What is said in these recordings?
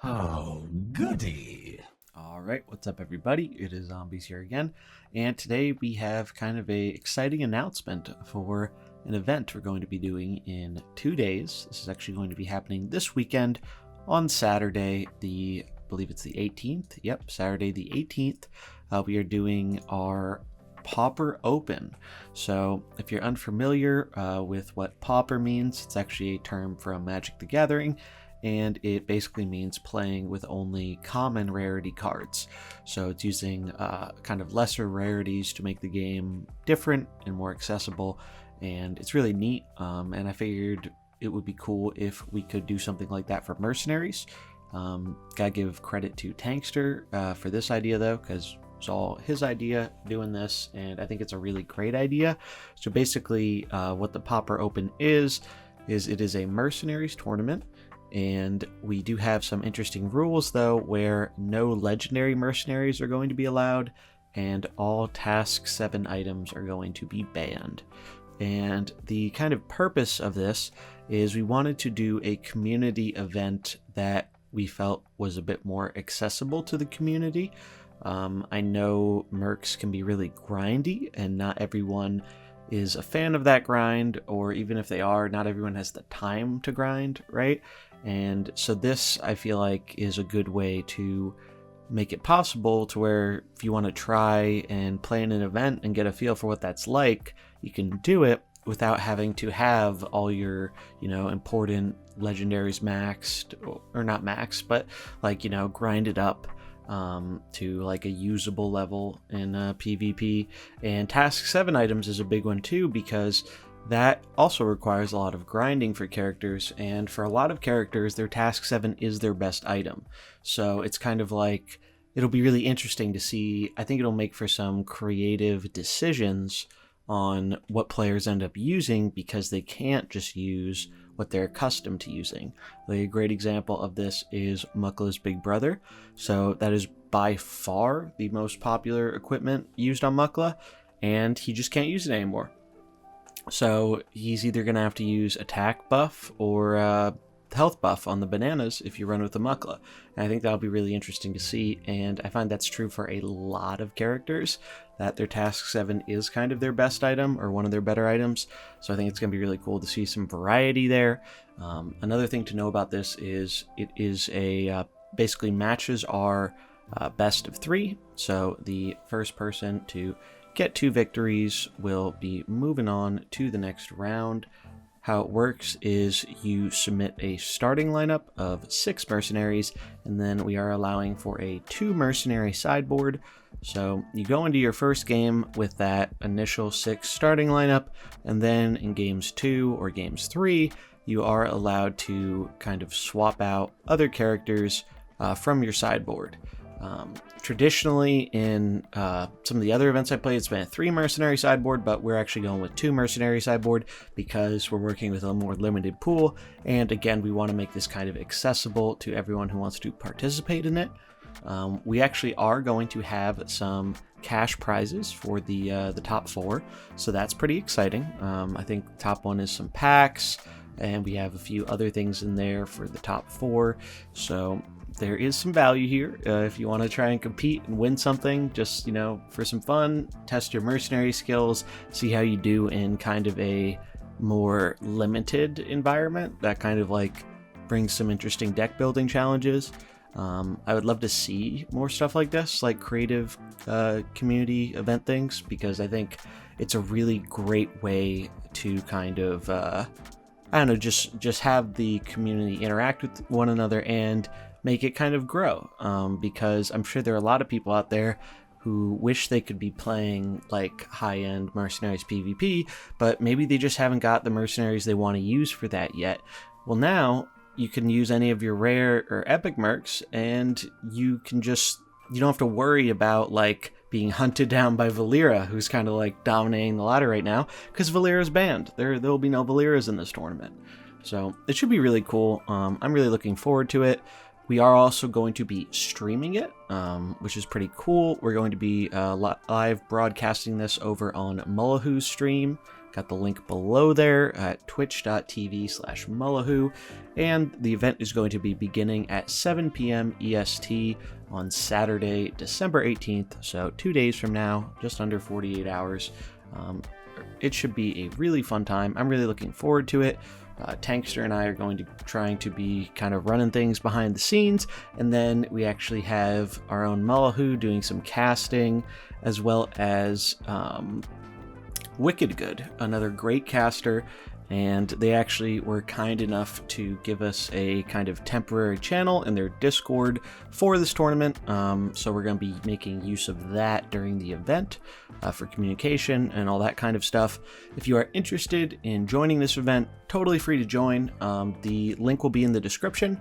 Oh, goody. Alright, what's up everybody? It is Zombies here again, and today we have kind of a exciting announcement for an event we're going to be doing in 2 days. This is actually going to be happening this weekend on Saturday, I believe it's the 18th. Yep, Saturday the 18th. We are doing our Pauper Open. So if you're unfamiliar with what Pauper means, it's actually a term from Magic the Gathering, and it basically means playing with only common rarity cards. So it's using kind of lesser rarities to make the game different and more accessible, and it's really neat. And I figured it would be cool if we could do something like that for Mercenaries. Gotta give credit to Tankster for this idea though, because it's all his idea doing this, and I think it's a really great idea. So basically what the Pauper Open is it is a Mercenaries tournament. And we do have some interesting rules though, where no legendary mercenaries are going to be allowed, and all task 7 items are going to be banned. And the kind of purpose of this is we wanted to do a community event that we felt was a bit more accessible to the community. I know Mercs can be really grindy, and not everyone is a fan of that grind, or even if they are, not everyone has the time to grind, right? And so this, I feel like, is a good way to make it possible to where if you want to try and play in an event and get a feel for what that's like, you can do it without having to have all your, important legendaries maxed, or not maxed, but like, grinded up to like a usable level in PvP. And task 7 items is a big one too, because that also requires a lot of grinding for characters, and for a lot of characters their task 7 is their best item. So it's kind of like, it'll be really interesting to see. I think it'll make for some creative decisions on what players end up using, because they can't just use what they're accustomed to using. A great example of this is Mukla's Big Brother. So that is by far the most popular equipment used on Mukla, and he just can't use it anymore. So he's either going to have to use attack buff or health buff on the bananas if you run with the Mukla. And I think that'll be really interesting to see, and I find that's true for a lot of characters, that their task 7 is kind of their best item or one of their better items. So I think it's going to be really cool to see some variety there. Another thing to know about this is it is basically matches are best of 3. So the first person to get 2 victories will be moving on to the next round. How it works is you submit a starting lineup of 6 mercenaries, and then we are allowing for a 2 mercenary sideboard. So you go into your first game with that initial 6 starting lineup, and then in games 2 or games 3, you are allowed to kind of swap out other characters from your sideboard. Traditionally in some of the other events I played, it's been a 3 mercenary sideboard, but we're actually going with 2 mercenary sideboard because we're working with a more limited pool, and again, we want to make this kind of accessible to everyone who wants to participate in it. We actually are going to have some cash prizes for the top 4, so that's pretty exciting. I think the top one is some packs, and we have a few other things in there for the top 4, so there is some value here if you want to try and compete and win something, just for some fun, test your mercenary skills, see how you do in kind of a more limited environment that kind of like brings some interesting deck building challenges. I would love to see more stuff like this, like creative community event things, because I think it's a really great way to kind of just have the community interact with one another and make it kind of grow, because I'm sure there are a lot of people out there who wish they could be playing like high-end Mercenaries PvP, but maybe they just haven't got the mercenaries they want to use for that yet. Well, now you can use any of your rare or epic mercs, and you don't have to worry about like being hunted down by Valera, who's kind of like dominating the ladder right now, because Valera's banned. There will be no Valeras in this tournament. So it should be really cool. I'm really looking forward to it. We are also going to be streaming it, which is pretty cool. We're going to be live broadcasting this over on Mullahu's stream, Got the link below there at twitch.tv/Mullahu. And the event is going to be beginning at 7 p.m. EST on Saturday, December 18th. So 2 days from now, just under 48 hours. It should be a really fun time. I'm really looking forward to it. Tankster and I are going to trying to be kind of running things behind the scenes, and then we actually have our own Mullahu doing some casting, as well as Wicked Good, another great caster, and they actually were kind enough to give us a kind of temporary channel in their Discord for this tournament. So we're going to be making use of that during the event for communication and all that kind of stuff. If you are interested in joining this event, totally free to join. The link will be in the description.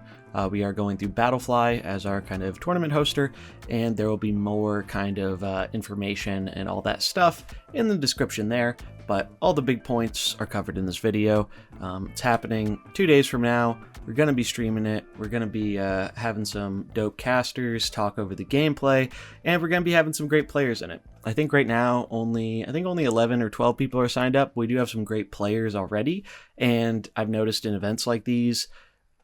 We are going through Battlefly as our kind of tournament hoster, and there will be more kind of information and all that stuff in the description there. But all the big points are covered in this video. It's happening 2 days from now. We're going to be streaming it. We're going to be having some dope casters talk over the gameplay, and we're going to be having some great players in it. I think right now only 11 or 12 people are signed up. We do have some great players already, and I've noticed in events like these,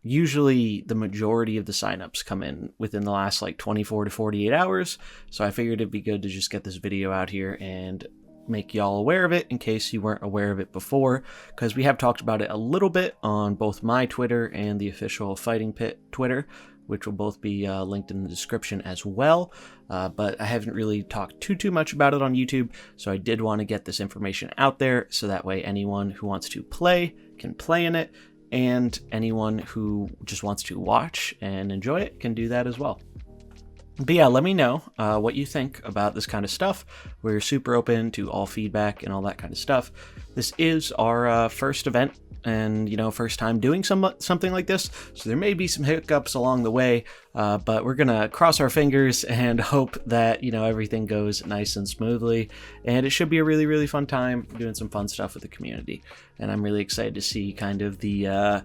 usually the majority of the signups come in within the last like 24 to 48 hours. So I figured it'd be good to just get this video out here and make y'all aware of it in case you weren't aware of it before, because we have talked about it a little bit on both my Twitter and the official Fighting Pit Twitter, which will both be linked in the description as well. But I haven't really talked too much about it on YouTube, so I did want to get this information out there so that way anyone who wants to play can play in it, and anyone who just wants to watch and enjoy it can do that as well. But yeah, let me know what you think about this kind of stuff. We're super open to all feedback and all that kind of stuff. This is our first event and, first time doing something like this. So there may be some hiccups along the way, but we're going to cross our fingers and hope that, everything goes nice and smoothly. And it should be a really, really fun time doing some fun stuff with the community. And I'm really excited to see kind of the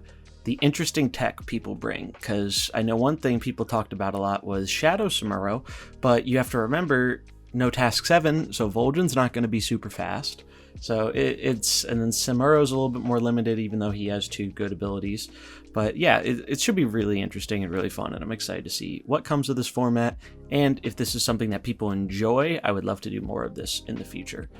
interesting tech people bring, because I know one thing people talked about a lot was Shadow Samuro, but you have to remember no task 7, so Vol'jin's not going to be super fast. So and then Samuro's a little bit more limited, even though he has 2 good abilities. But yeah, it should be really interesting and really fun, and I'm excited to see what comes of this format, and if this is something that people enjoy, I would love to do more of this in the future.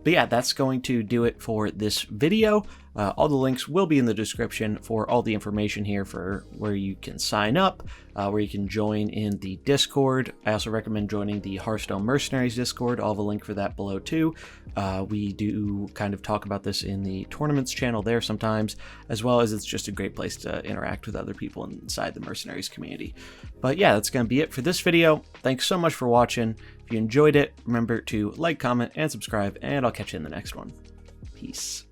But yeah, that's going to do it for this video. All the links will be in the description for all the information here for where you can sign up, where you can join in the Discord. I also recommend joining the Hearthstone Mercenaries Discord. I'll have a link for that below too. We do kind of talk about this in the tournaments channel there sometimes, as well as it's just a great place to interact with other people inside the Mercenaries community. But yeah, that's going to be it for this video. Thanks so much for watching. If you enjoyed it, remember to like, comment, and subscribe, and I'll catch you in the next one. Peace.